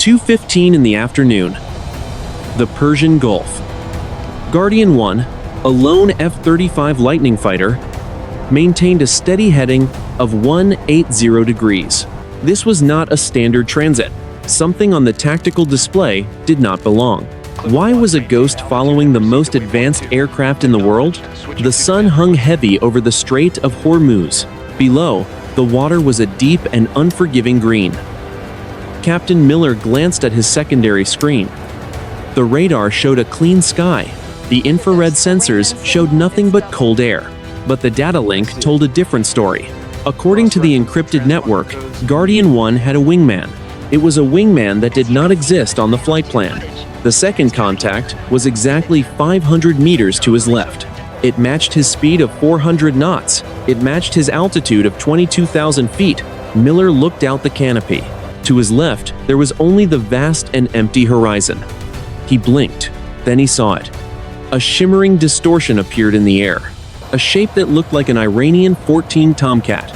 2:15 in the afternoon. The Persian Gulf. Guardian 1, a lone F-35 Lightning fighter, maintained a steady heading of 180 degrees. This was not a standard transit. Something on the tactical display did not belong. Why was a ghost following the most advanced aircraft in the world? The sun hung heavy over the Strait of Hormuz. Below, the water was a deep and unforgiving green. Captain Miller glanced at his secondary screen. The radar showed a clean sky. The infrared sensors showed nothing but cold air. But the data link told a different story. According to the encrypted network, Guardian 1 had a wingman. It was a wingman that did not exist on the flight plan. The second contact was exactly 500 meters to his left. It matched his speed of 400 knots. It matched his altitude of 22,000 feet. Miller looked out the canopy. To his left, there was only the vast and empty horizon. He blinked. Then he saw it. A shimmering distortion appeared in the air. A shape that looked like an Iranian F-14 Tomcat.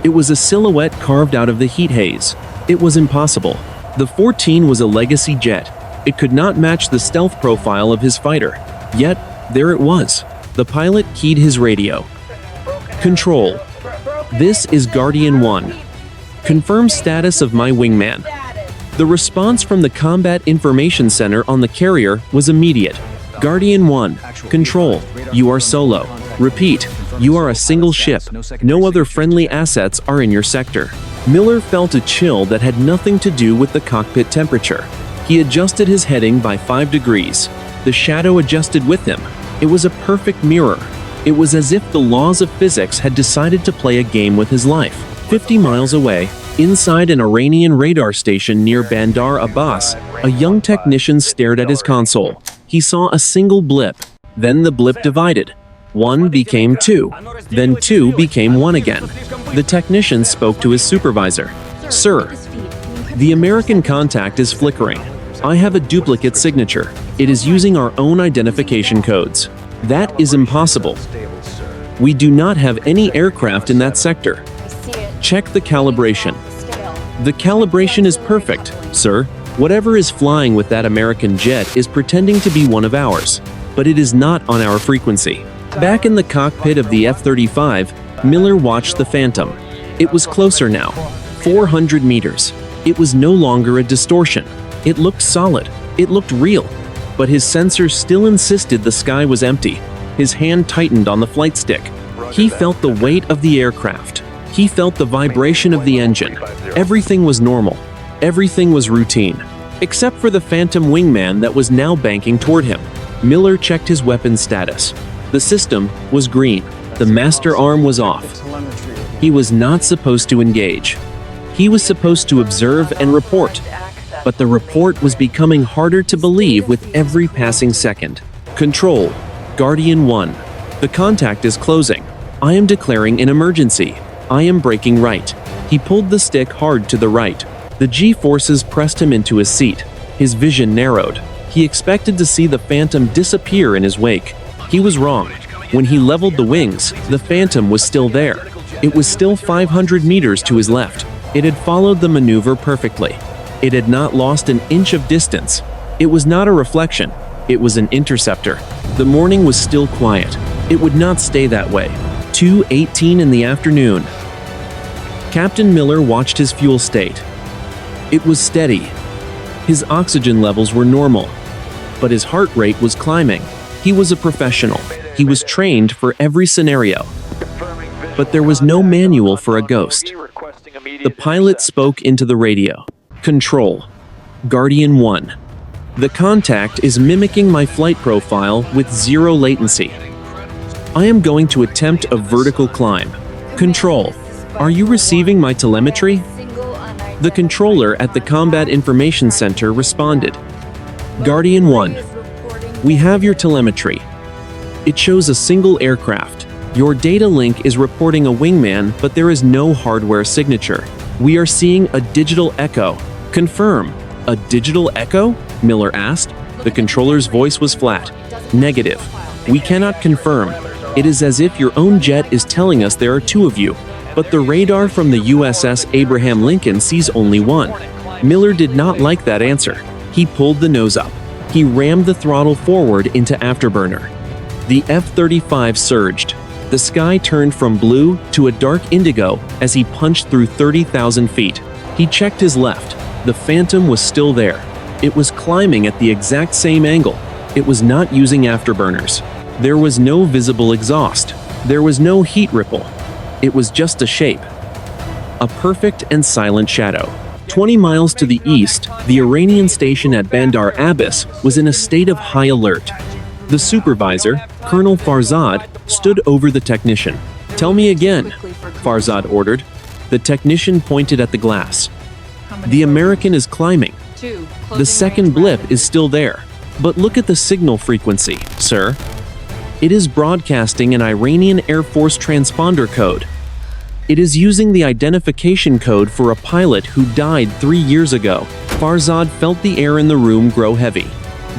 It was a silhouette carved out of the heat haze. It was impossible. The 14 was a legacy jet. It could not match the stealth profile of his fighter. Yet, there it was. The pilot keyed his radio. Control. This is Guardian 1. Confirm status of my wingman. The response from the Combat Information Center on the carrier was immediate. Guardian 1. Control. You are solo. Repeat. You are a single ship. No other friendly assets are in your sector. Miller felt a chill that had nothing to do with the cockpit temperature. He adjusted his heading by 5 degrees. The shadow adjusted with him. It was a perfect mirror. It was as if the laws of physics had decided to play a game with his life. 50 miles away, inside an Iranian radar station near Bandar Abbas, a young technician stared at his console. He saw a single blip. Then the blip divided. 1 became 2. Then 2 became 1 again. The technician spoke to his supervisor. Sir, the American contact is flickering. I have a duplicate signature. It is using our own identification codes. That is impossible. We do not have any aircraft in that sector. Check the calibration. The calibration is perfect, sir. Whatever is flying with that American jet is pretending to be one of ours, but it is not on our frequency. Back in the cockpit of the F-35, Miller watched the Phantom. It was closer now, 400 meters. It was no longer a distortion. It looked solid. It looked real. But his sensors still insisted the sky was empty. His hand tightened on the flight stick. He felt the weight of the aircraft. He felt the vibration of the engine. Everything was normal. Everything was routine, except for the phantom wingman that was now banking toward him. Miller checked his weapon status. The system was green. The master arm was off. He was not supposed to engage. He was supposed to observe and report. But the report was becoming harder to believe with every passing second. Control. Guardian 1. The contact is closing. I am declaring an emergency. I am braking right. He pulled the stick hard to the right. The G-forces pressed him into his seat. His vision narrowed. He expected to see the Phantom disappear in his wake. He was wrong. When he leveled the wings, the Phantom was still there. It was still 500 meters to his left. It had followed the maneuver perfectly. It had not lost an inch of distance. It was not a reflection. It was an interceptor. The morning was still quiet. It would not stay that way. 2:18 in the afternoon. Captain Miller watched his fuel state. It was steady. His oxygen levels were normal, but his heart rate was climbing. He was a professional. He was trained for every scenario. But there was no manual for a ghost. The pilot spoke into the radio. Control. Guardian 1. The contact is mimicking my flight profile with zero latency. I am going to attempt a vertical climb. Control. Are you receiving my telemetry? The controller at the Combat Information Center responded. Guardian 1. We have your telemetry. It shows a single aircraft. Your data link is reporting a wingman, but there is no hardware signature. We are seeing a digital echo. Confirm. A digital echo? Miller asked. The controller's voice was flat. Negative. We cannot confirm. It is as if your own jet is telling us there are 2 of you, but the radar from the USS Abraham Lincoln sees only 1. Miller did not like that answer. He pulled the nose up. He rammed the throttle forward into afterburner. The F-35 surged. The sky turned from blue to a dark indigo as he punched through 30,000 feet. He checked his left. The Phantom was still there. It was climbing at the exact same angle. It was not using afterburners. There was no visible exhaust. There was no heat ripple. It was just a shape. A perfect and silent shadow. 20 miles to the east, the Iranian station at Bandar Abbas was in a state of high alert. The supervisor, Colonel Farzad, stood over the technician. "Tell me again," Farzad ordered. The technician pointed at the glass. "The American is climbing. The second blip is still there. But look at the signal frequency, sir. It is broadcasting an Iranian Air Force transponder code. It is using the identification code for a pilot who died 3 years ago." Farzad felt the air in the room grow heavy.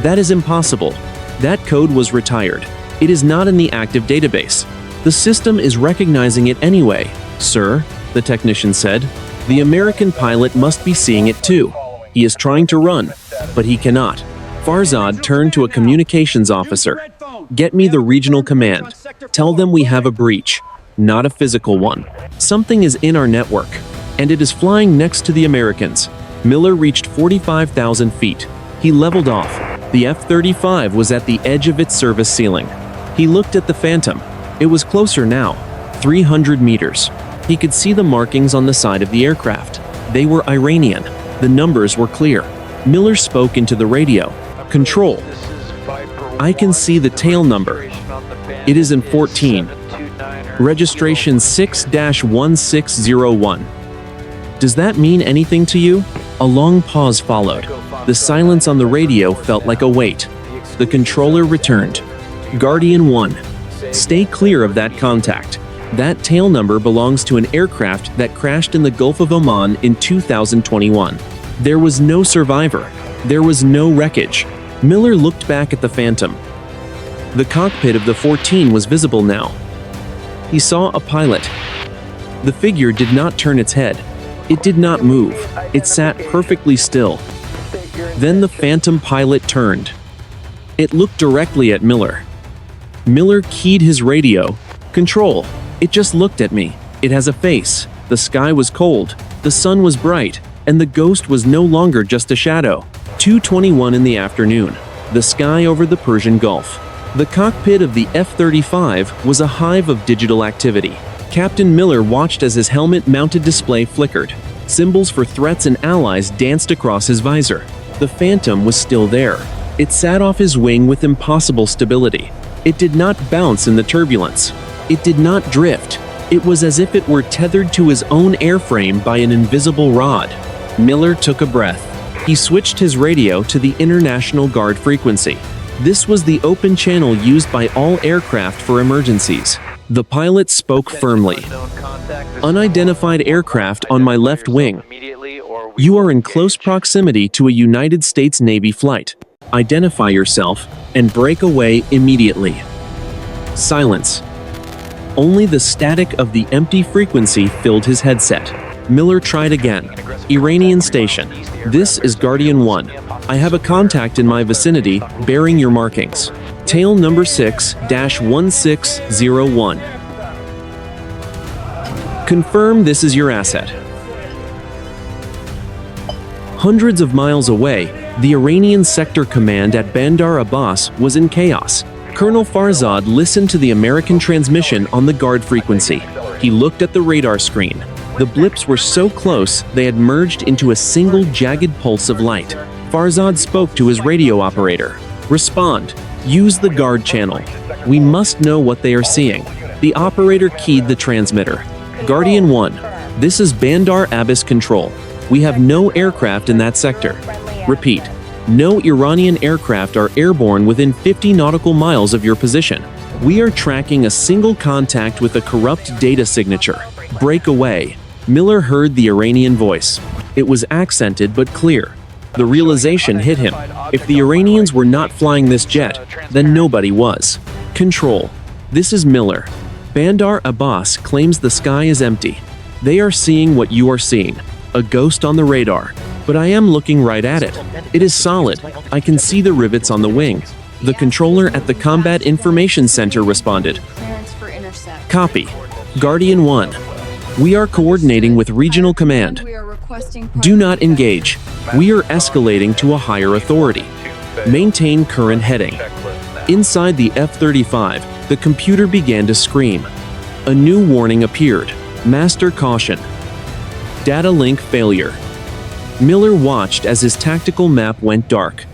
"That is impossible. That code was retired. It is not in the active database. The system is recognizing it anyway, sir," the technician said. "The American pilot must be seeing it too. He is trying to run, but he cannot." Farzad turned to a communications officer. "Get me the regional command. Tell them we have a breach, not a physical one. Something is in our network, and it is flying next to the Americans." Miller reached 45,000 feet. He leveled off. The F-35 was at the edge of its service ceiling. He looked at the Phantom. It was closer now, 300 meters. He could see the markings on the side of the aircraft. They were Iranian. The numbers were clear. Miller spoke into the radio. "Control. I can see the tail number. It is in 14. Registration 6-1601. Does that mean anything to you?" A long pause followed. The silence on the radio felt like a weight. The controller returned. "Guardian 1. Stay clear of that contact. That tail number belongs to an aircraft that crashed in the Gulf of Oman in 2021. There was no survivor. There was no wreckage." Miller looked back at the Phantom. The cockpit of the 14 was visible now. He saw a pilot. The figure did not turn its head. It did not move. It sat perfectly still. Then the Phantom pilot turned. It looked directly at Miller. Miller keyed his radio. "Control. It just looked at me. It has a face." The sky was cold. The sun was bright. And the ghost was no longer just a shadow. 2:21 in the afternoon. The sky over the Persian Gulf. The cockpit of the F-35 was a hive of digital activity. Captain Miller watched as his helmet-mounted display flickered. Symbols for threats and allies danced across his visor. The Phantom was still there. It sat off his wing with impossible stability. It did not bounce in the turbulence. It did not drift. It was as if it were tethered to his own airframe by an invisible rod. Miller took a breath. He switched his radio to the International Guard frequency. This was the open channel used by all aircraft for emergencies. The pilot spoke firmly. "Unidentified aircraft on my left wing. You are in close proximity to a United States Navy flight. Identify yourself and break away immediately." Silence. Only the static of the empty frequency filled his headset. Miller tried again. "Iranian station. This is Guardian 1. I have a contact in my vicinity bearing your markings. Tail number 6-1601. Confirm this is your asset." Hundreds of miles away, the Iranian sector command at Bandar Abbas was in chaos. Colonel Farzad listened to the American transmission on the guard frequency. He looked at the radar screen. The blips were so close they had merged into a single jagged pulse of light. Farzad spoke to his radio operator. "Respond. Use the guard channel. We must know what they are seeing." The operator keyed the transmitter. "Guardian 1. This is Bandar Abbas Control. We have no aircraft in that sector. Repeat. No Iranian aircraft are airborne within 50 nautical miles of your position. We are tracking a single contact with a corrupt data signature. Break away." Miller heard the Iranian voice. It was accented but clear. The realization hit him. If the Iranians were not flying this jet, then nobody was. "Control. This is Miller. Bandar Abbas claims the sky is empty. They are seeing what you are seeing. A ghost on the radar. But I am looking right at it. It is solid. I can see the rivets on the wing. The controller at the Combat Information Center responded. Copy. Guardian 1. We are coordinating with Regional Command. Do not engage. We are escalating to a higher authority. Maintain current heading. Inside the F-35, the computer began to scream. A new warning appeared. Master caution. Data link failure. Miller watched as his tactical map went dark.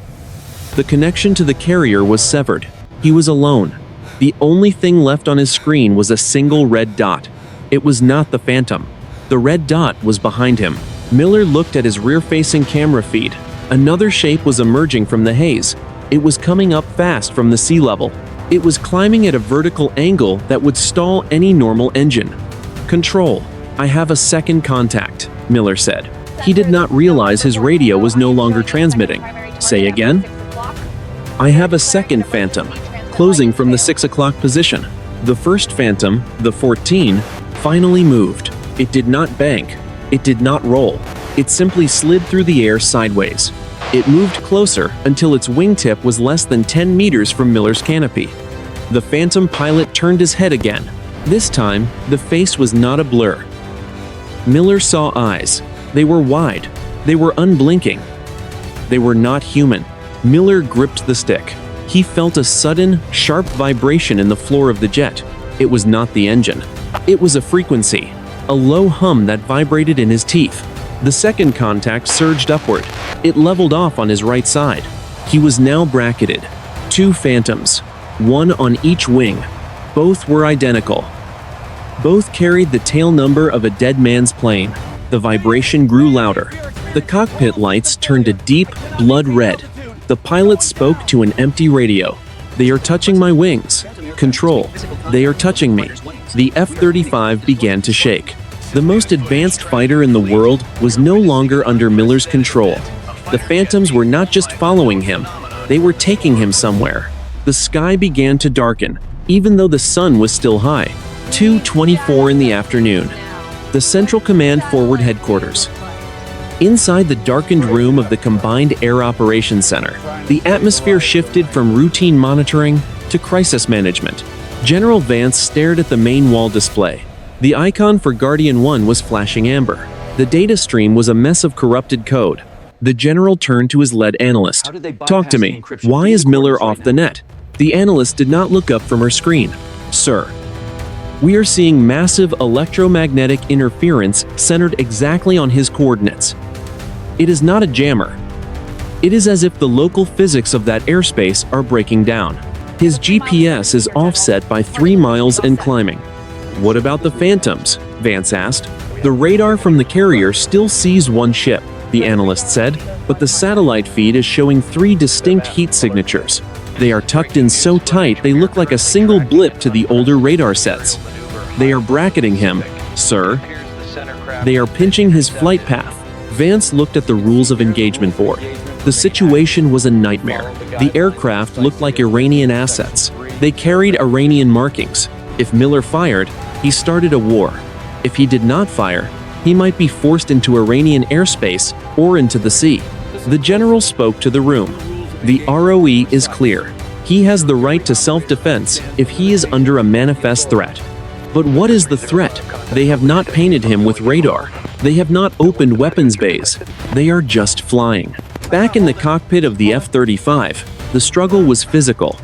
The connection to the carrier was severed. He was alone. The only thing left on his screen was a single red dot. It was not the Phantom. The red dot was behind him. Miller looked at his rear-facing camera feed. Another shape was emerging from the haze. It was coming up fast from the sea level. It was climbing at a vertical angle that would stall any normal engine. Control. I have a second contact, Miller said. He did not realize his radio was no longer transmitting. Say again? I have a second Phantom, closing from the 6 o'clock position. The first Phantom, the 14, finally moved. It did not bank. It did not roll. It simply slid through the air sideways. It moved closer until its wingtip was less than 10 meters from Miller's canopy. The Phantom pilot turned his head again. This time, the face was not a blur. Miller saw eyes. They were wide. They were unblinking. They were not human. Miller gripped the stick. He felt a sudden, sharp vibration in the floor of the jet. It was not the engine. It was a frequency, a low hum that vibrated in his teeth. The second contact surged upward. It leveled off on his right side. He was now bracketed. 2 Phantoms, one on each wing. Both were identical. Both carried the tail number of a dead man's plane. The vibration grew louder. The cockpit lights turned a deep, blood red. The pilot spoke to an empty radio. They are touching my wings. Control. They are touching me. The F-35 began to shake. The most advanced fighter in the world was no longer under Miller's control. The Phantoms were not just following him. They were taking him somewhere. The sky began to darken, even though the sun was still high. 2:24 in the afternoon. The Central Command Forward Headquarters. Inside the darkened room of the Combined Air Operations Center, the atmosphere shifted from routine monitoring to crisis management. General Vance stared at the main wall display. The icon for Guardian 1 was flashing amber. The data stream was a mess of corrupted code. The general turned to his lead analyst. Talk to me. Why is Miller off the net? The analyst did not look up from her screen. Sir, we are seeing massive electromagnetic interference centered exactly on his coordinates. It is not a jammer. It is as if the local physics of that airspace are breaking down. His GPS is offset by 3 miles and climbing. What about the Phantoms? Vance asked. The radar from the carrier still sees one ship, the analyst said, but the satellite feed is showing 3 distinct heat signatures. They are tucked in so tight they look like a single blip to the older radar sets. They are bracketing him, sir. They are pinching his flight path. Vance looked at the rules of engagement board. The situation was a nightmare. The aircraft looked like Iranian assets. They carried Iranian markings. If Miller fired, he started a war. If he did not fire, he might be forced into Iranian airspace or into the sea. The general spoke to the room. The ROE is clear. He has the right to self-defense if he is under a manifest threat. But what is the threat? They have not painted him with radar. They have not opened weapons bays. They are just flying. Back in the cockpit of the F-35, the struggle was physical.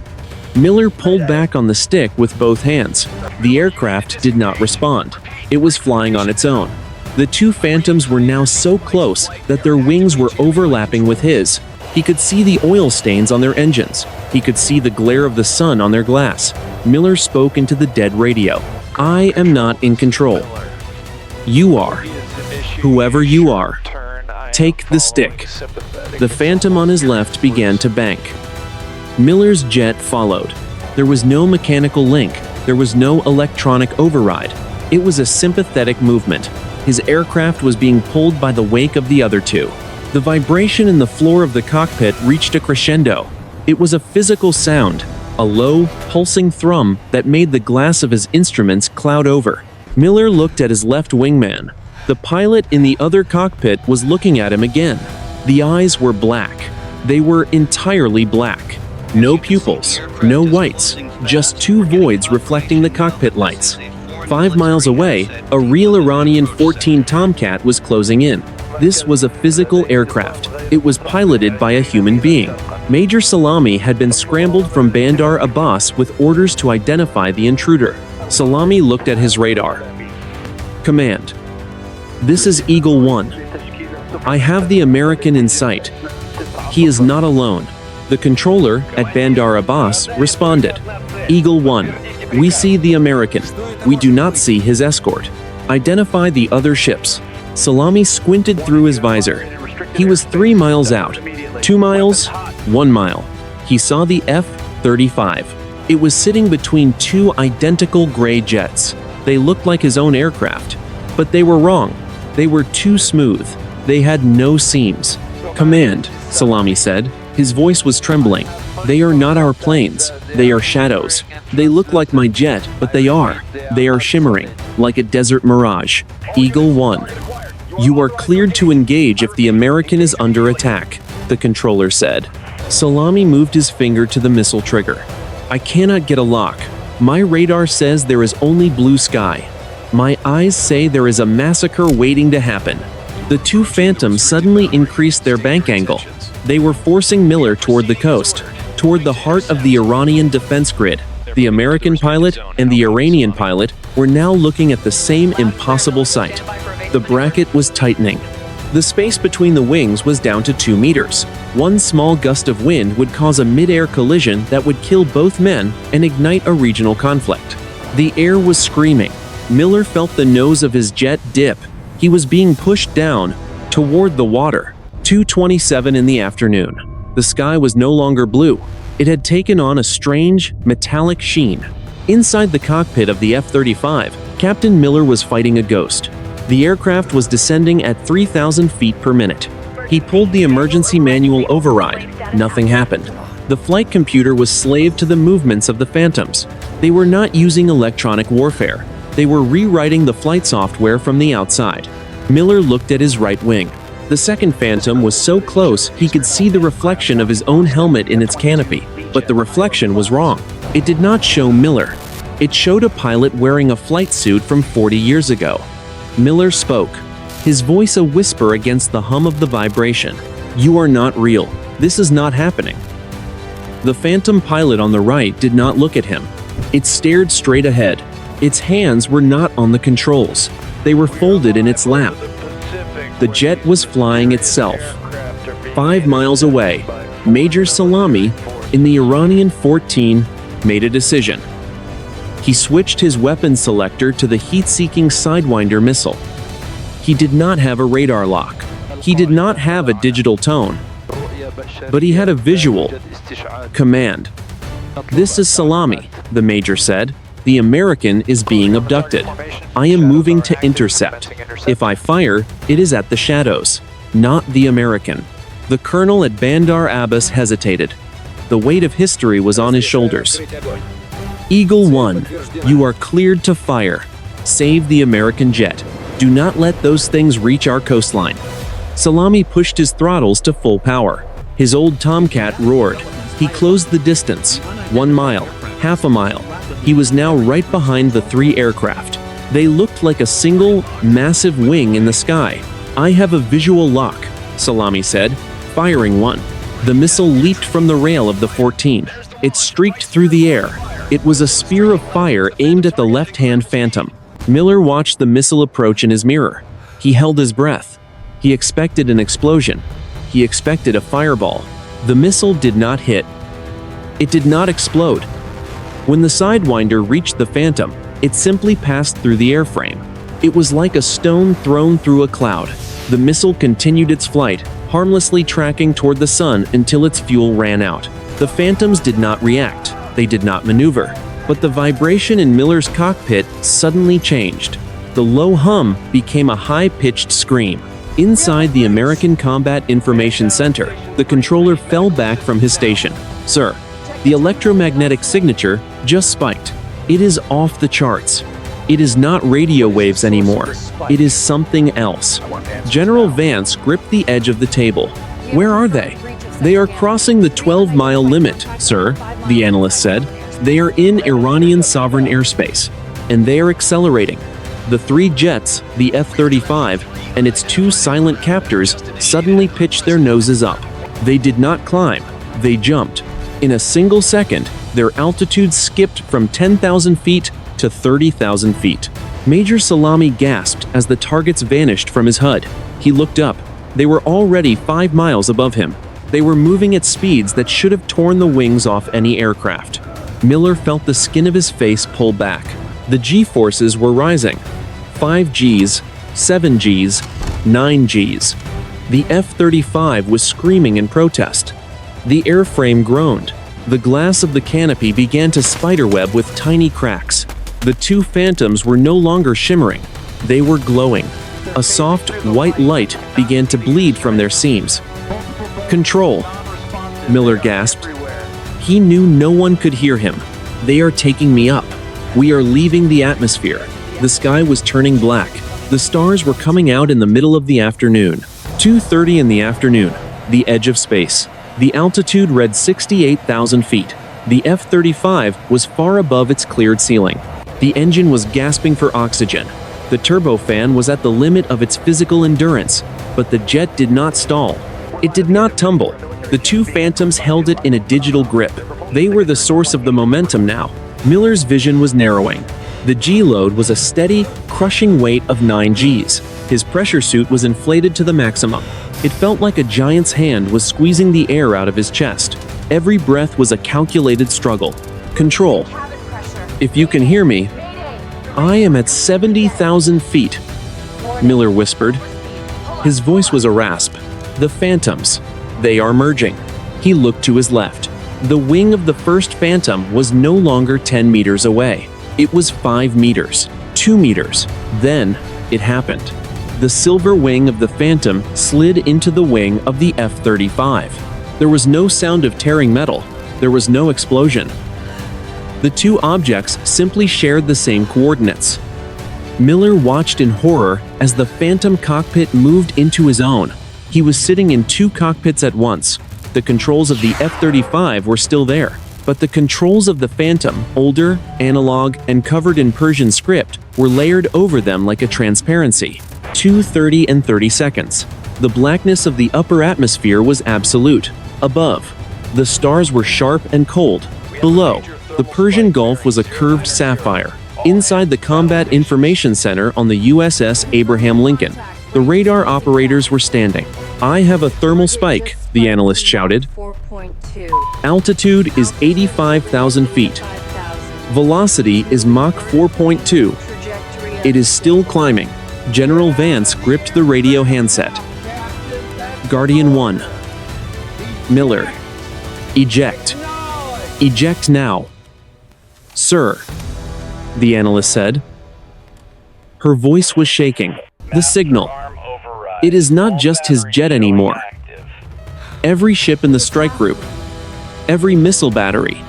Miller pulled back on the stick with both hands. The aircraft did not respond. It was flying on its own. The 2 Phantoms were now so close that their wings were overlapping with his. He could see the oil stains on their engines. He could see the glare of the sun on their glass. Miller spoke into the dead radio. I am not in control. You are. Whoever you are, take the stick. The Phantom on his left began to bank. Miller's jet followed. There was no mechanical link. There was no electronic override. It was a sympathetic movement. His aircraft was being pulled by the wake of the other 2. The vibration in the floor of the cockpit reached a crescendo. It was a physical sound, a low, pulsing thrum that made the glass of his instruments cloud over. Miller looked at his left wingman. The pilot in the other cockpit was looking at him again. The eyes were black. They were entirely black. No pupils, no whites, just two voids reflecting the cockpit lights. 5 miles away, a real Iranian F-14 Tomcat was closing in. This was a physical aircraft. It was piloted by a human being. Major Salami had been scrambled from Bandar Abbas with orders to identify the intruder. Salami looked at his radar. Command. This is Eagle 1. I have the American in sight. He is not alone. The controller at Bandar Abbas responded. Eagle 1. We see the American. We do not see his escort. Identify the other ships. Salami squinted through his visor. He was 3 miles out. 2 miles, 1 mile. He saw the F-35. It was sitting between two identical gray jets. They looked like his own aircraft. But they were wrong. They were too smooth. They had no seams. Command, Salami said. His voice was trembling. They are not our planes. They are shadows. They look like my jet, but they are. They are shimmering, like a desert mirage. Eagle 1. You are cleared to engage if the American is under attack, the controller said. Salami moved his finger to the missile trigger. I cannot get a lock. My radar says there is only blue sky. My eyes say there is a massacre waiting to happen. The two Phantoms suddenly increased their bank angle. They were forcing Miller toward the coast, toward the heart of the Iranian defense grid. The American pilot and the Iranian pilot were now looking at the same impossible sight. The bracket was tightening. The space between the wings was down to 2 meters. One small gust of wind would cause a mid-air collision that would kill both men and ignite a regional conflict. The air was screaming. Miller felt the nose of his jet dip. He was being pushed down toward the water. 2:27 in the afternoon. The sky was no longer blue. It had taken on a strange, metallic sheen. Inside the cockpit of the F-35, Captain Miller was fighting a ghost. The aircraft was descending at 3,000 feet per minute. He pulled the emergency manual override. Nothing happened. The flight computer was slave to the movements of the Phantoms. They were not using electronic warfare. They were rewriting the flight software from the outside. Miller looked at his right wing. The second Phantom was so close he could see the reflection of his own helmet in its canopy, but the reflection was wrong. It did not show Miller. It showed a pilot wearing a flight suit from 40 years ago. Miller spoke, his voice a whisper against the hum of the vibration. You are not real. This is not happening. The Phantom pilot on the right did not look at him. It stared straight ahead. Its hands were not on the controls. They were folded in its lap. The jet was flying itself. 5 miles away, Major Salami, in the Iranian F-14, made a decision. He switched his weapon selector to the heat-seeking Sidewinder missile. He did not have a radar lock. He did not have a digital tone. But he had a visual command. This is Salami, the major said. The American is being abducted. I am moving to intercept. If I fire, it is at the shadows, not the American. The colonel at Bandar Abbas hesitated. The weight of history was on his shoulders. Eagle 1, you are cleared to fire. Save the American jet. Do not let those things reach our coastline. Salami pushed his throttles to full power. His old Tomcat roared. He closed the distance. 1 mile, half a mile. He was now right behind the 3 aircraft. They looked like a single, massive wing in the sky. I have a visual lock, Salami said, firing one. The missile leaped from the rail of the F-14. It streaked through the air. It was a spear of fire aimed at the left-hand Phantom. Miller watched the missile approach in his mirror. He held his breath. He expected an explosion. He expected a fireball. The missile did not hit. It did not explode. When the Sidewinder reached the Phantom, it simply passed through the airframe. It was like a stone thrown through a cloud. The missile continued its flight, harmlessly tracking toward the sun until its fuel ran out. The Phantoms did not react. They did not maneuver. But the vibration in Miller's cockpit suddenly changed. The low hum became a high-pitched scream. Inside the American Combat Information Center, the controller fell back from his station. Sir, the electromagnetic signature just spiked. It is off the charts. It is not radio waves anymore. It is something else. General Vance gripped the edge of the table. Where are they? They are crossing the 12-mile limit, sir, the analyst said. They are in Iranian sovereign airspace, and they are accelerating. The three jets, the F-35, and its two silent captors suddenly pitched their noses up. They did not climb, they jumped. In a single second, their altitude skipped from 10,000 feet to 30,000 feet. Major Salami gasped as the targets vanished from his HUD. He looked up. They were already 5 miles above him. They were moving at speeds that should have torn the wings off any aircraft. Miller felt the skin of his face pull back. The G-forces were rising. 5 Gs, 7 Gs, 9 Gs. The F-35 was screaming in protest. The airframe groaned. The glass of the canopy began to spiderweb with tiny cracks. The two Phantoms were no longer shimmering. They were glowing. A soft, white light began to bleed from their seams. "Control," Miller gasped. He knew no one could hear him. "They are taking me up. We are leaving the atmosphere." The sky was turning black. The stars were coming out in the middle of the afternoon. 2:30 in the afternoon, the edge of space. The altitude read 68,000 feet. The F-35 was far above its cleared ceiling. The engine was gasping for oxygen. The turbofan was at the limit of its physical endurance, but the jet did not stall. It did not tumble. The two Phantoms held it in a digital grip. They were the source of the momentum now. Miller's vision was narrowing. The G-load was a steady, crushing weight of 9 Gs. His pressure suit was inflated to the maximum. It felt like a giant's hand was squeezing the air out of his chest. Every breath was a calculated struggle. "Control. If you can hear me, I am at 70,000 feet," Miller whispered. His voice was a rasp. "The Phantoms. They are merging." He looked to his left. The wing of the first Phantom was no longer 10 meters away. It was 5 meters, 2 meters. Then, it happened. The silver wing of the Phantom slid into the wing of the F-35. There was no sound of tearing metal. There was no explosion. The two objects simply shared the same coordinates. Miller watched in horror as the Phantom cockpit moved into his own. He was sitting in 2 cockpits at once. The controls of the F-35 were still there, but the controls of the Phantom, older, analog, and covered in Persian script, were layered over them like a transparency. 2:30 and 30 seconds. The blackness of the upper atmosphere was absolute. Above, the stars were sharp and cold. Below, the Persian Gulf was a curved sapphire. Inside the Combat Information Center on the USS Abraham Lincoln, the radar operators were standing. "I have a thermal spike," the analyst shouted. "Altitude is 85,000 feet. Velocity is Mach 4.2. It is still climbing." General Vance gripped the radio handset. "Guardian 1. Miller. Eject. Eject now." "Sir," the analyst said. Her voice was shaking. "The signal. It is not just his jet anymore. Every ship in the strike group, every missile battery,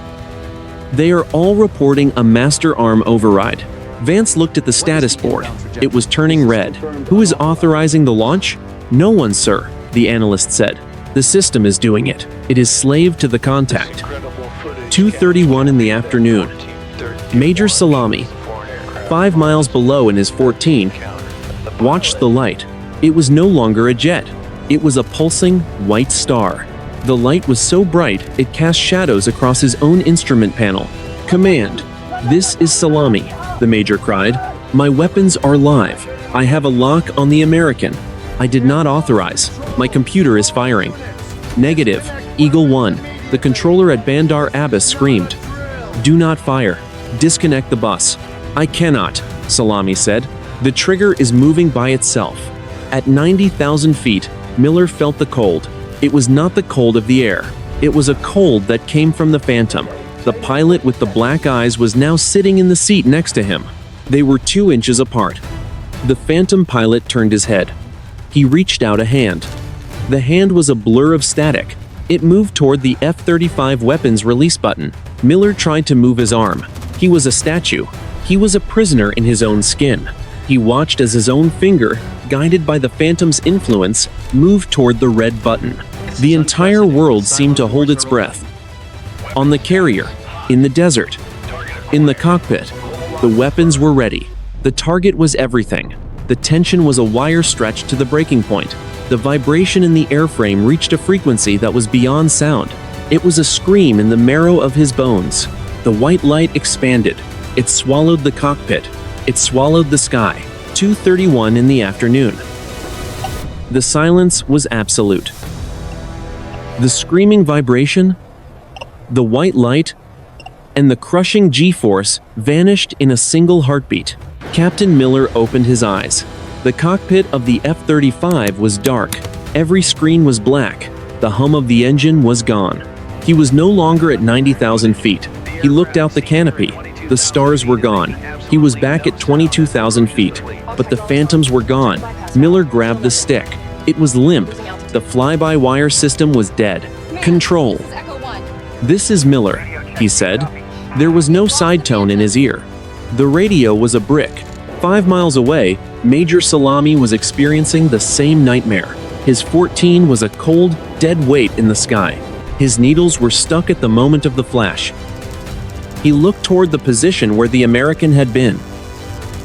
they are all reporting a master arm override." Vance looked at the status board. It was turning red. "Who is authorizing the launch?" "No one, sir," the analyst said. "The system is doing it. It is slave to the contact." 2:31 in the afternoon. Major Salami, 5 miles below in his 14, watched the light. It was no longer a jet. It was a pulsing, white star. The light was so bright it cast shadows across his own instrument panel. "Command, this is Salami," the major cried. "My weapons are live. I have a lock on the American. I did not authorize. My computer is firing." "Negative, Eagle 1. The controller at Bandar Abbas screamed. "Do not fire. Disconnect the bus." "I cannot," Salami said. "The trigger is moving by itself." At 90,000 feet, Miller felt the cold. It was not the cold of the air. It was a cold that came from the Phantom. The pilot with the black eyes was now sitting in the seat next to him. They were 2 inches apart. The Phantom pilot turned his head. He reached out a hand. The hand was a blur of static. It moved toward the F-35 weapons release button. Miller tried to move his arm. He was a statue. He was a prisoner in his own skin. He watched as his own finger, guided by the Phantom's influence, moved toward the red button. The entire world seemed to hold its breath. On the carrier, in the desert, in the cockpit, the weapons were ready. The target was everything. The tension was a wire stretched to the breaking point. The vibration in the airframe reached a frequency that was beyond sound. It was a scream in the marrow of his bones. The white light expanded. It swallowed the cockpit. It swallowed the sky. 2:31 in the afternoon. The silence was absolute. The screaming vibration, the white light, and the crushing G-force vanished in a single heartbeat. Captain Miller opened his eyes. The cockpit of the F-35 was dark. Every screen was black. The hum of the engine was gone. He was no longer at 90,000 feet. He looked out the canopy. The stars were gone. He was back at 22,000 feet, but the phantoms were gone. Miller grabbed the stick. It was limp. The fly-by-wire system was dead. Control. "This is Miller," he said. There was no side tone in his ear. The radio was a brick. 5 miles away, Major Salami was experiencing the same nightmare. His 14 was a cold, dead weight in the sky. His needles were stuck at the moment of the flash. He looked toward the position where the American had been.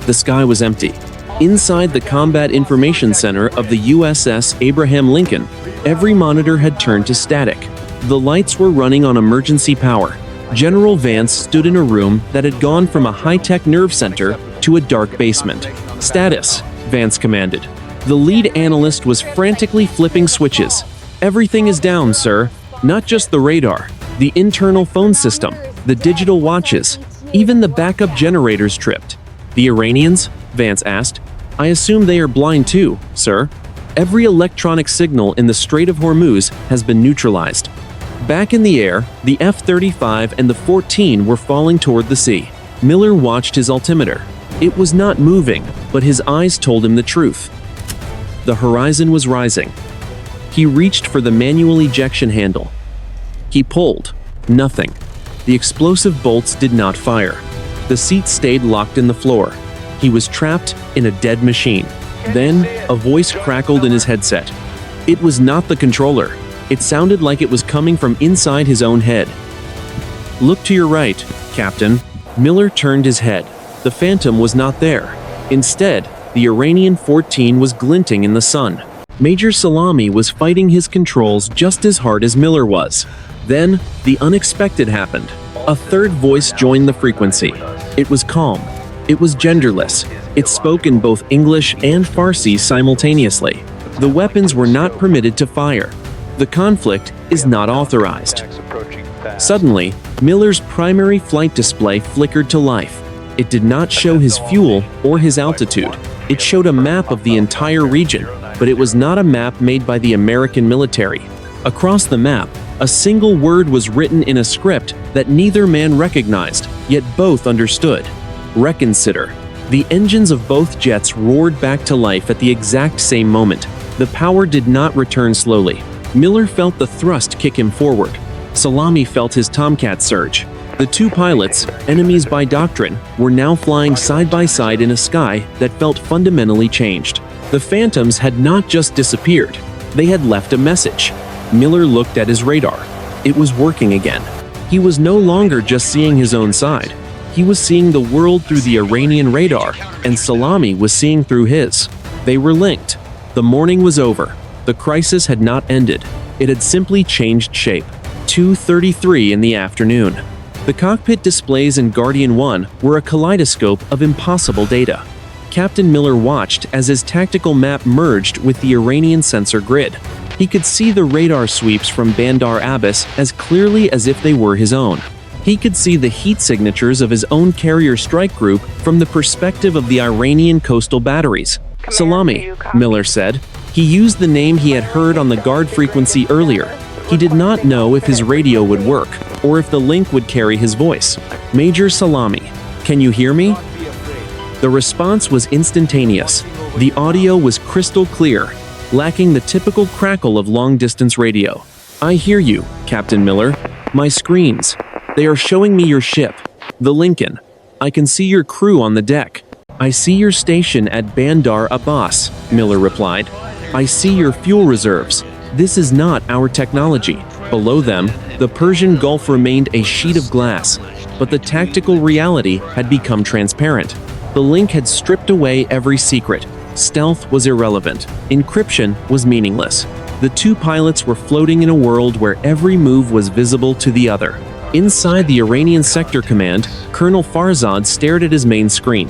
The sky was empty. Inside the Combat Information Center of the USS Abraham Lincoln, every monitor had turned to static. The lights were running on emergency power. General Vance stood in a room that had gone from a high-tech nerve center to a dark basement. "Status," Vance commanded. The lead analyst was frantically flipping switches. "Everything is down, sir. Not just the radar, the internal phone system, the digital watches, even the backup generators tripped." "The Iranians?" Vance asked. "I assume they are blind too, sir. Every electronic signal in the Strait of Hormuz has been neutralized." Back in the air, the F-35 and the 14 were falling toward the sea. Miller watched his altimeter. It was not moving, but his eyes told him the truth. The horizon was rising. He reached for the manual ejection handle. He pulled. Nothing. The explosive bolts did not fire. The seat stayed locked in the floor. He was trapped in a dead machine. Then, a voice crackled in his headset. It was not the controller. It sounded like it was coming from inside his own head. "Look to your right, Captain." Miller turned his head. The Phantom was not there. Instead, the Iranian 14 was glinting in the sun. Major Salami was fighting his controls just as hard as Miller was. Then, the unexpected happened. A third voice joined the frequency. It was calm. It was genderless. It spoke in both English and Farsi simultaneously. The weapons were not permitted to fire. The conflict is not authorized. Suddenly, Miller's primary flight display flickered to life. It did not show his fuel or his altitude. It showed a map of the entire region, but it was not a map made by the American military. Across the map, a single word was written in a script that neither man recognized, yet both understood. Reconsider. The engines of both jets roared back to life at the exact same moment. The power did not return slowly. Miller felt the thrust kick him forward. Salami felt his Tomcat surge. The two pilots, enemies by doctrine, were now flying side by side in a sky that felt fundamentally changed. The Phantoms had not just disappeared. They had left a message. Miller looked at his radar. It was working again. He was no longer just seeing his own side. He was seeing the world through the Iranian radar, and Salami was seeing through his. They were linked. The morning was over. The crisis had not ended. It had simply changed shape. 2:33 in the afternoon. The cockpit displays in Guardian 1 were a kaleidoscope of impossible data. Captain Miller watched as his tactical map merged with the Iranian sensor grid. He could see the radar sweeps from Bandar Abbas as clearly as if they were his own. He could see the heat signatures of his own carrier strike group from the perspective of the Iranian coastal batteries. "Salami," Miller said. He used the name he had heard on the guard frequency earlier. He did not know if his radio would work, or if the link would carry his voice. "Major Salami, can you hear me?" The response was instantaneous. The audio was crystal clear, lacking the typical crackle of long-distance radio. "I hear you, Captain Miller. My screens. They are showing me your ship, the Lincoln. I can see your crew on the deck. I see your station at Bandar Abbas," Miller replied. "I see your fuel reserves. This is not our technology. Below them, the Persian Gulf remained a sheet of glass, but the tactical reality had become transparent. The link had stripped away every secret. Stealth was irrelevant. Encryption was meaningless. The two pilots were floating in a world where every move was visible to the other. Inside the Iranian Sector Command, Colonel Farzad stared at his main screen.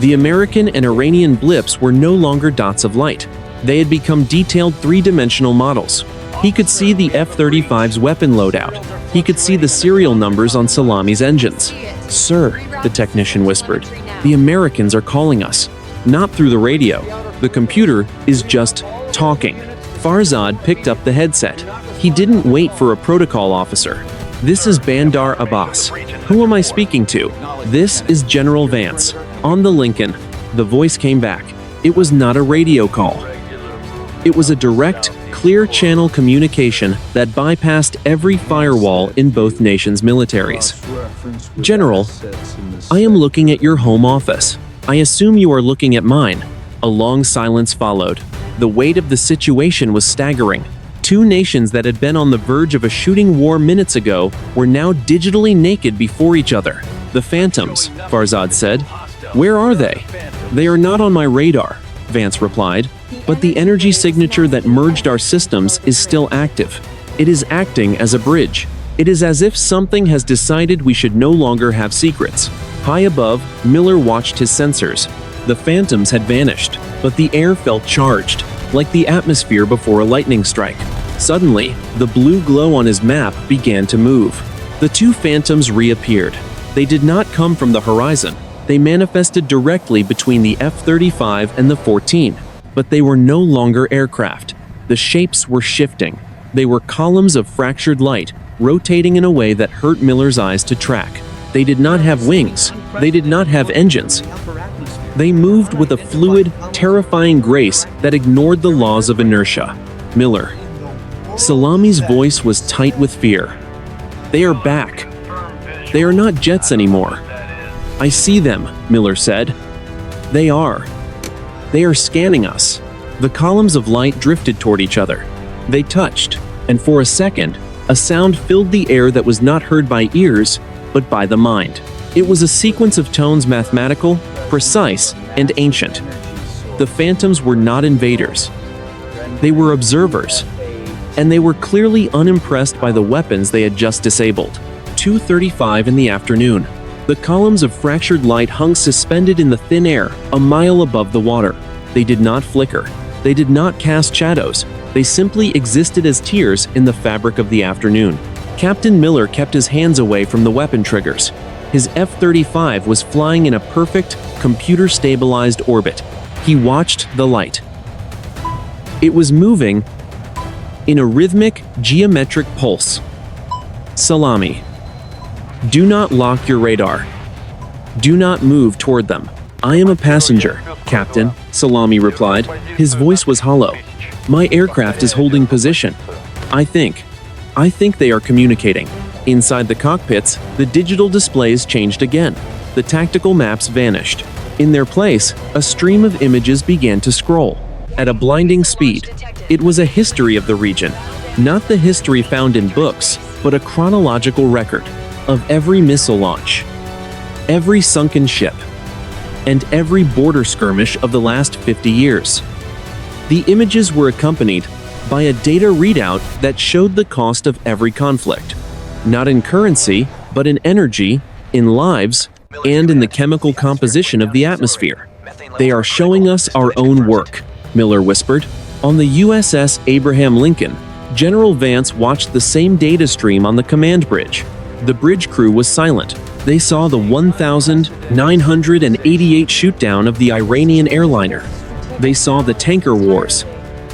The American and Iranian blips were no longer dots of light. They had become detailed three-dimensional models. He could see the F-35's weapon loadout. He could see the serial numbers on Salami's engines. "Sir," the technician whispered, "the Americans are calling us. Not through the radio. The computer is just talking." Farzad picked up the headset. He didn't wait for a protocol officer. "This is Bandar Abbas. Who am I speaking to?" "This is General Vance. On the Lincoln." The voice came back. It was not a radio call. It was a direct, clear-channel communication that bypassed every firewall in both nations' militaries. "General, I am looking at your home office. I assume you are looking at mine." A long silence followed. The weight of the situation was staggering. Two nations that had been on the verge of a shooting war minutes ago were now digitally naked before each other. "The Phantoms," Farzad said. "Where are they?" "They are not on my radar," Vance replied. "But the energy signature that merged our systems is still active. It is acting as a bridge. It is as if something has decided we should no longer have secrets." High above, Miller watched his sensors. The Phantoms had vanished, but the air felt charged, like the atmosphere before a lightning strike. Suddenly, the blue glow on his map began to move. The two Phantoms reappeared. They did not come from the horizon. They manifested directly between the F-35 and the 14. But they were no longer aircraft. The shapes were shifting. They were columns of fractured light, rotating in a way that hurt Miller's eyes to track. They did not have wings. They did not have engines. They moved with a fluid, terrifying grace that ignored the laws of inertia. "Miller." Salami's voice was tight with fear. "They are back. They are not jets anymore." "I see them," Miller said. They are scanning us." The columns of light drifted toward each other. They touched, and for a second, a sound filled the air that was not heard by ears, but by the mind. It was a sequence of tones mathematical, precise, and ancient. The Phantoms were not invaders. They were observers, and they were clearly unimpressed by the weapons they had just disabled. 2:35 in the afternoon. The columns of fractured light hung suspended in the thin air, a mile above the water. They did not flicker. They did not cast shadows. They simply existed as tears in the fabric of the afternoon. Captain Miller kept his hands away from the weapon triggers. His F-35 was flying in a perfect, computer-stabilized orbit. He watched the light. It was moving in a rhythmic, geometric pulse. "Salami. Do not lock your radar. Do not move toward them." "I am a passenger, Captain," Salami replied. His voice was hollow. "My aircraft is holding position. I think they are communicating." Inside the cockpits, the digital displays changed again. The tactical maps vanished. In their place, a stream of images began to scroll. At a blinding speed, it was a history of the region. Not the history found in books, but a chronological record of every missile launch, every sunken ship, and every border skirmish of the last 50 years. The images were accompanied by a data readout that showed the cost of every conflict, not in currency, but in energy, in lives, and in the chemical composition of the atmosphere. "They are showing us our own work," Miller whispered. On the USS Abraham Lincoln, General Vance watched the same data stream on the command bridge. The bridge crew was silent. They saw the 1,988 shootdown of the Iranian airliner. They saw the tanker wars.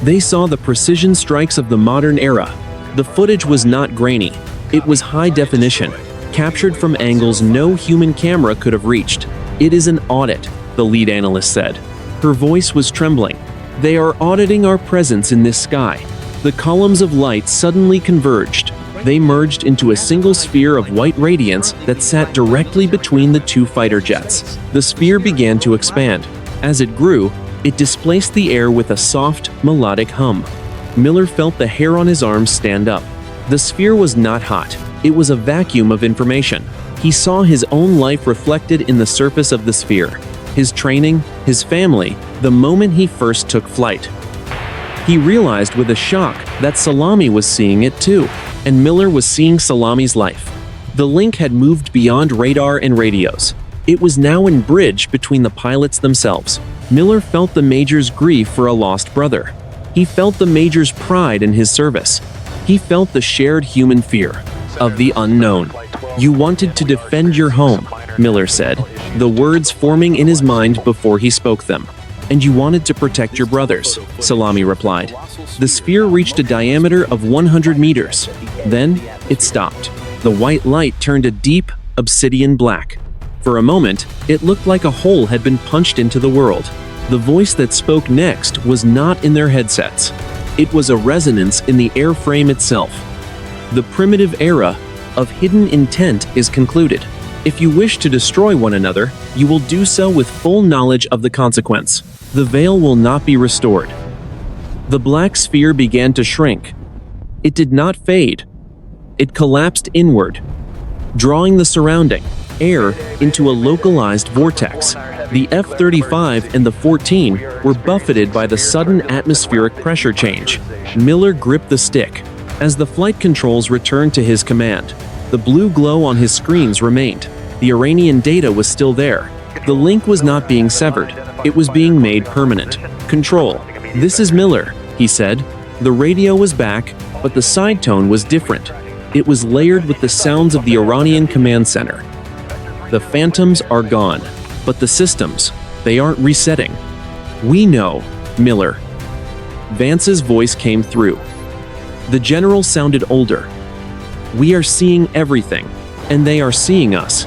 They saw the precision strikes of the modern era. The footage was not grainy. It was high definition, captured from angles no human camera could have reached. "It is an audit," the lead analyst said. Her voice was trembling. "They are auditing our presence in this sky." The columns of light suddenly converged. They merged into a single sphere of white radiance that sat directly between the two fighter jets. The sphere began to expand. As it grew, it displaced the air with a soft, melodic hum. Miller felt the hair on his arms stand up. The sphere was not hot. It was a vacuum of information. He saw his own life reflected in the surface of the sphere. His training, his family, the moment he first took flight. He realized with a shock that Salami was seeing it too, and Miller was seeing Salami's life. The link had moved beyond radar and radios. It was now in bridge between the pilots themselves. Miller felt the Major's grief for a lost brother. He felt the Major's pride in his service. He felt the shared human fear of the unknown. "You wanted to defend your home," Miller said, the words forming in his mind before he spoke them. "And you wanted to protect your brothers," Salami replied. The sphere reached a diameter of 100 meters. Then, it stopped. The white light turned a deep, obsidian black. For a moment, it looked like a hole had been punched into the world. The voice that spoke next was not in their headsets. It was a resonance in the airframe itself. "The primitive era of hidden intent is concluded. If you wish to destroy one another, you will do so with full knowledge of the consequence. The veil will not be restored." The black sphere began to shrink. It did not fade. It collapsed inward, drawing the surrounding air into a localized vortex. The F-35 and the 14 were buffeted by the sudden atmospheric pressure change. Miller gripped the stick. As the flight controls returned to his command, the blue glow on his screens remained. The Iranian data was still there. The link was not being severed. It was being made permanent. "Control, this is Miller," he said. The radio was back, but the side tone was different. It was layered with the sounds of the Iranian command center. "The phantoms are gone, but the systems, they aren't resetting." "We know, Miller." Vance's voice came through. The general sounded older. "We are seeing everything, and they are seeing us."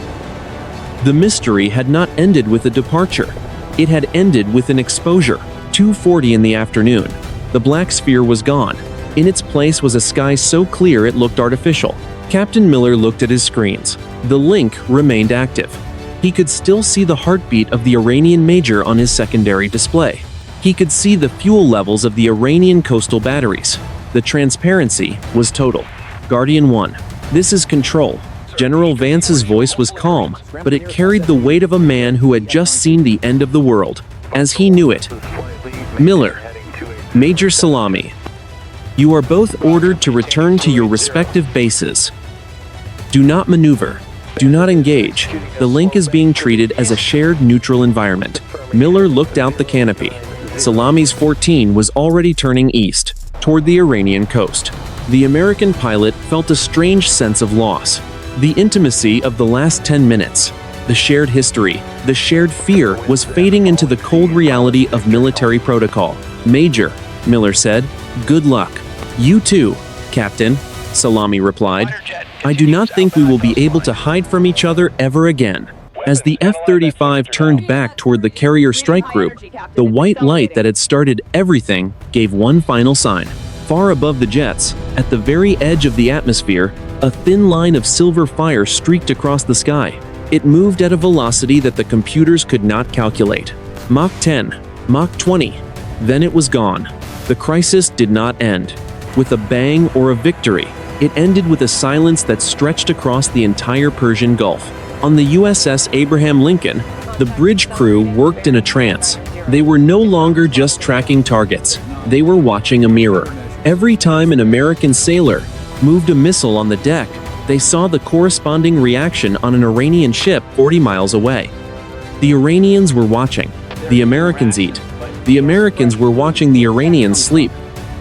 The mystery had not ended with a departure. It had ended with an exposure. 2:40 in the afternoon. The black sphere was gone. In its place was a sky so clear it looked artificial. Captain Miller looked at his screens. The link remained active. He could still see the heartbeat of the Iranian Major on his secondary display. He could see the fuel levels of the Iranian coastal batteries. The transparency was total. "Guardian 1, this is Control." General Vance's voice was calm, but it carried the weight of a man who had just seen the end of the world, as he knew it. "Miller, Major Salami, you are both ordered to return to your respective bases. Do not maneuver. Do not engage. The link is being treated as a shared neutral environment." Miller looked out the canopy. Salami's 14 was already turning east, toward the Iranian coast. The American pilot felt a strange sense of loss. The intimacy of the last 10 minutes, the shared history, the shared fear was fading into the cold reality of military protocol. "Major," Miller said, "good luck." "You too, Captain," Salami replied. "I do not think we will be able to hide from each other ever again." As the F-35 turned back toward the carrier strike group, the white light that had started everything gave one final sign. Far above the jets, at the very edge of the atmosphere, a thin line of silver fire streaked across the sky. It moved at a velocity that the computers could not calculate. Mach 10, Mach 20. Then it was gone. The crisis did not end with a bang or a victory. It ended with a silence that stretched across the entire Persian Gulf. On the USS Abraham Lincoln, the bridge crew worked in a trance. They were no longer just tracking targets. They were watching a mirror. Every time an American sailor moved a missile on the deck, they saw the corresponding reaction on an Iranian ship 40 miles away. The Iranians were watching. The Americans eat. The Americans were watching the Iranians sleep.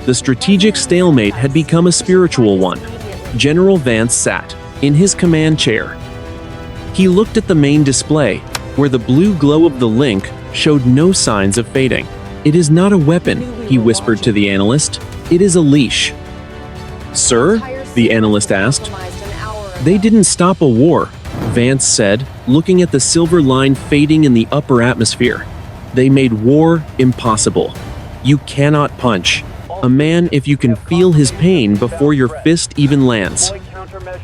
The strategic stalemate had become a spiritual one. General Vance sat in his command chair. He looked at the main display, where the blue glow of the link showed no signs of fading. "It is not a weapon," he whispered to the analyst. "It is a leash." "Sir?" the analyst asked. "They didn't stop a war," Vance said, looking at the silver line fading in the upper atmosphere. "They made war impossible. You cannot punch a man if you can feel his pain before your fist even lands."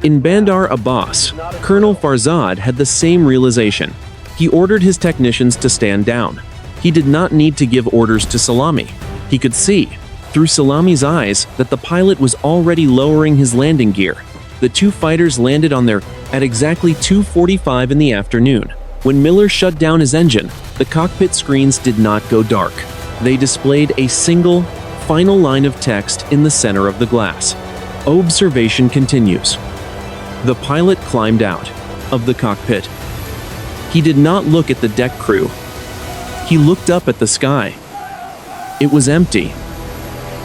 In Bandar Abbas, Colonel Farzad had the same realization. He ordered his technicians to stand down. He did not need to give orders to Salami. He could see. through Salami's eyes that the pilot was already lowering his landing gear. The two fighters landed on their at exactly 2:45 in the afternoon. When Miller shut down his engine, the cockpit screens did not go dark. They displayed a single, final line of text in the center of the glass. Observation continues. The pilot climbed out of the cockpit. He did not look at the deck crew. He looked up at the sky. It was empty.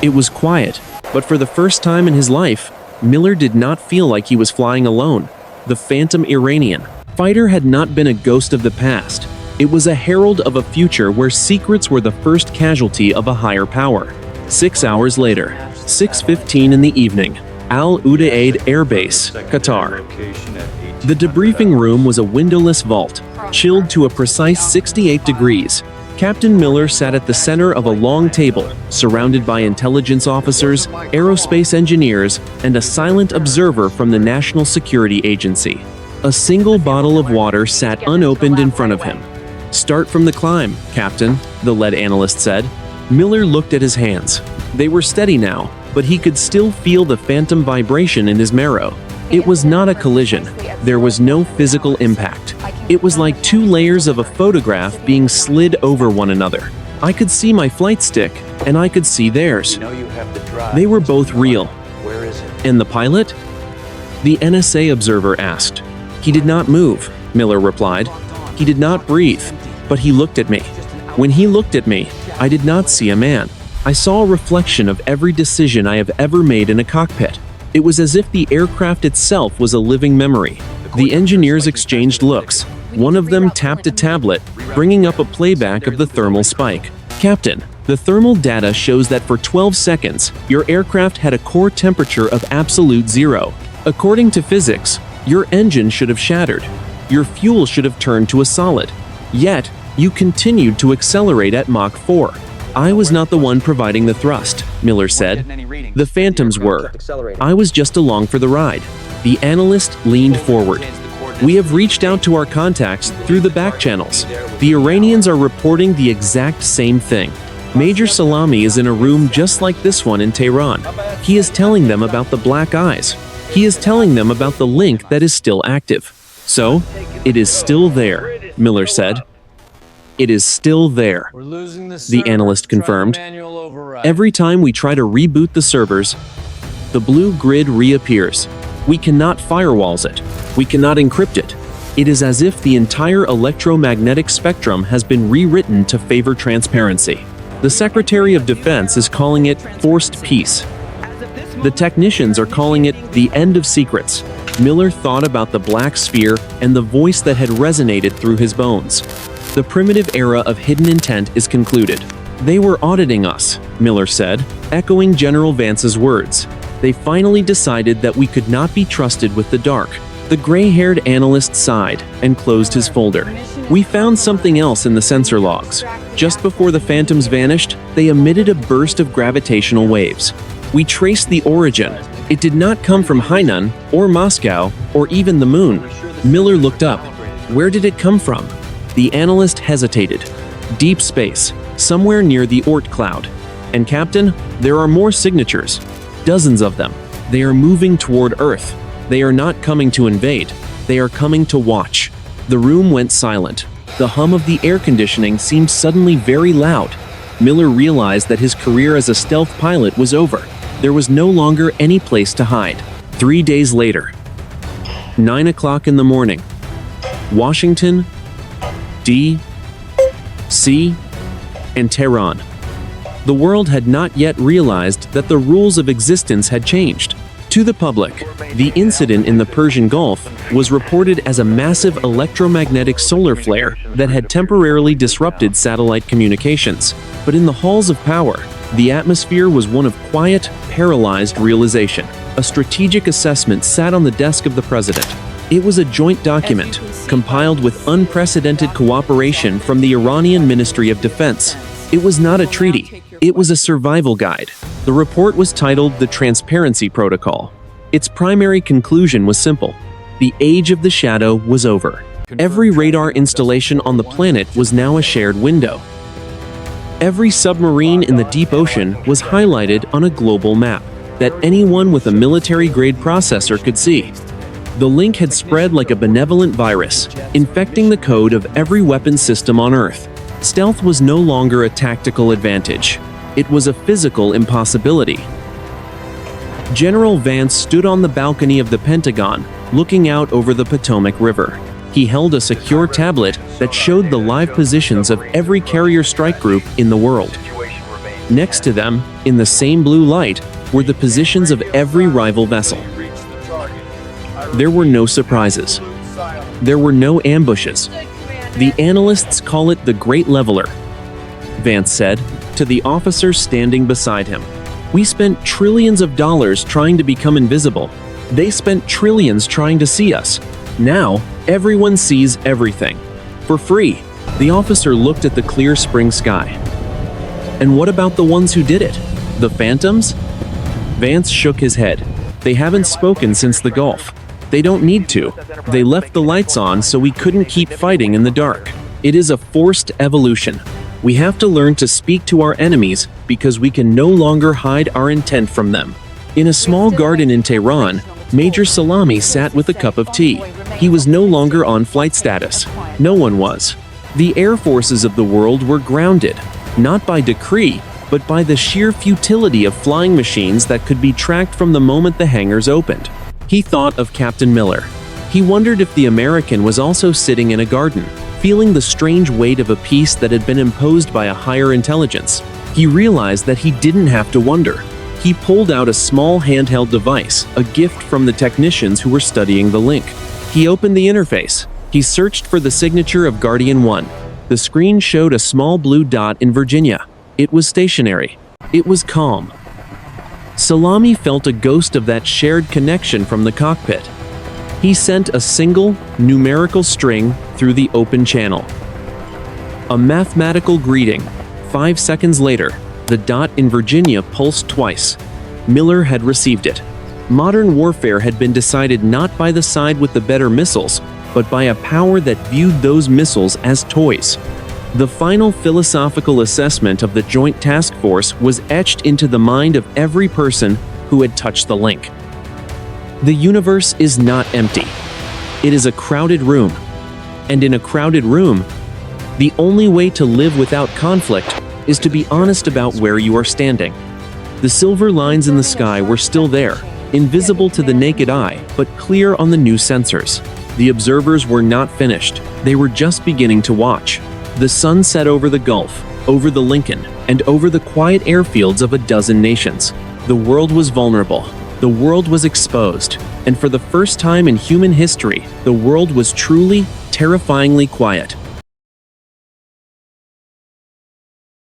It was quiet, but for the first time in his life, Miller did not feel like he was flying alone. The Phantom Iranian fighter had not been a ghost of the past. It was a herald of a future where secrets were the first casualty of a higher power. 6 hours later, 6:15 in the evening, Al Udeid Air Base, Qatar. The debriefing room was a windowless vault, chilled to a precise 68 degrees. Captain Miller sat at the center of a long table, surrounded by intelligence officers, aerospace engineers, and a silent observer from the National Security Agency. A single bottle of water sat unopened in front of him. "Start from the climb, Captain," the lead analyst said. Miller looked at his hands. They were steady now, but he could still feel the phantom vibration in his marrow. It was not a collision. There was no physical impact. It was like two layers of a photograph being slid over one another. I could see my flight stick, and I could see theirs. They were both real. And the pilot? The NSA observer asked. "He did not move," Miller replied. "He did not breathe, but he looked at me. When he looked at me, I did not see a man. I saw a reflection of every decision I have ever made in a cockpit. It was as if the aircraft itself was a living memory." The engineers exchanged looks. One of them tapped a tablet, bringing up a playback of the thermal spike. "Captain, the thermal data shows that for 12 seconds, your aircraft had a core temperature of absolute zero. According to physics, your engine should have shattered. Your fuel should have turned to a solid. Yet, you continued to accelerate at Mach 4. I was not the one providing the thrust," Miller said. "The Phantoms were. I was just along for the ride." The analyst leaned forward. "We have reached out to our contacts through the back channels. The Iranians are reporting the exact same thing. Major Salami is in a room just like this one in Tehran. He is telling them about the black eyes. He is telling them about the link that is still active. So, it is still there," Miller said. "It is still there," the analyst confirmed. "Every time we try to reboot the servers, the blue grid reappears. We cannot firewalls it. We cannot encrypt it. It is as if the entire electromagnetic spectrum has been rewritten to favor transparency. The Secretary of Defense is calling it forced peace. The technicians are calling it the end of secrets." Miller thought about the black sphere and the voice that had resonated through his bones. "The primitive era of hidden intent is concluded." "They were auditing us," Miller said, echoing General Vance's words. "They finally decided that we could not be trusted with the dark." The gray-haired analyst sighed and closed his folder. "We found something else in the sensor logs. Just before the Phantoms vanished, they emitted a burst of gravitational waves. We traced the origin. It did not come from Hainan, or Moscow, or even the moon." Miller looked up. "Where did it come from?" The analyst hesitated. "Deep space, somewhere near the Oort cloud. And Captain, there are more signatures. Dozens of them. They are moving toward Earth. They are not coming to invade. They are coming to watch." The room went silent. The hum of the air conditioning seemed suddenly very loud. Miller realized that his career as a stealth pilot was over. There was no longer any place to hide. 3 days later, 9 o'clock in the morning, Washington, D.C., and Tehran. The world had not yet realized that the rules of existence had changed. To the public, the incident in the Persian Gulf was reported as a massive electromagnetic solar flare that had temporarily disrupted satellite communications. But in the halls of power, the atmosphere was one of quiet, paralyzed realization. A strategic assessment sat on the desk of the president. It was a joint document, compiled with unprecedented cooperation from the Iranian Ministry of Defense. It was not a treaty. It was a survival guide. The report was titled the Transparency Protocol. Its primary conclusion was simple. The age of the shadow was over. Every radar installation on the planet was now a shared window. Every submarine in the deep ocean was highlighted on a global map that anyone with a military-grade processor could see. The link had spread like a benevolent virus, infecting the code of every weapon system on Earth. Stealth was no longer a tactical advantage. It was a physical impossibility. General Vance stood on the balcony of the Pentagon, looking out over the Potomac River. He held a secure tablet that showed the live positions of every carrier strike group in the world. Next to them, in the same blue light, were the positions of every rival vessel. There were no surprises. There were no ambushes. The analysts call it the Great Leveler, Vance said to the officer standing beside him. We spent trillions of dollars trying to become invisible. They spent trillions trying to see us. Now, everyone sees everything. For free. The officer looked at the clear spring sky. And what about the ones who did it? The Phantoms? Vance shook his head. They haven't spoken since the Gulf. They don't need to. They left the lights on so we couldn't keep fighting in the dark. It is a forced evolution. We have to learn to speak to our enemies because we can no longer hide our intent from them. In a small garden in Tehran, Major Salami sat with a cup of tea. He was no longer on flight status. No one was. The air forces of the world were grounded, not by decree, but by the sheer futility of flying machines that could be tracked from the moment the hangars opened. He thought of Captain Miller. He wondered if the American was also sitting in a garden, feeling the strange weight of a peace that had been imposed by a higher intelligence. He realized that he didn't have to wonder. He pulled out a small handheld device, a gift from the technicians who were studying the link. He opened the interface. He searched for the signature of Guardian 1. The screen showed a small blue dot in Virginia. It was stationary. It was calm. Salami felt a ghost of that shared connection from the cockpit. He sent a single, numerical string through the open channel. A mathematical greeting. 5 seconds later, the dot in Virginia pulsed twice. Miller had received it. Modern warfare had been decided not by the side with the better missiles, but by a power that viewed those missiles as toys. The final philosophical assessment of the Joint Task Force was etched into the mind of every person who had touched the link. The universe is not empty. It is a crowded room. And in a crowded room, the only way to live without conflict is to be honest about where you are standing. The silver lines in the sky were still there, invisible to the naked eye, but clear on the new sensors. The observers were not finished. They were just beginning to watch. The sun set over the Gulf, over the Lincoln, and over the quiet airfields of a dozen nations. The world was vulnerable. The world was exposed. And for the first time in human history, the world was truly, terrifyingly quiet.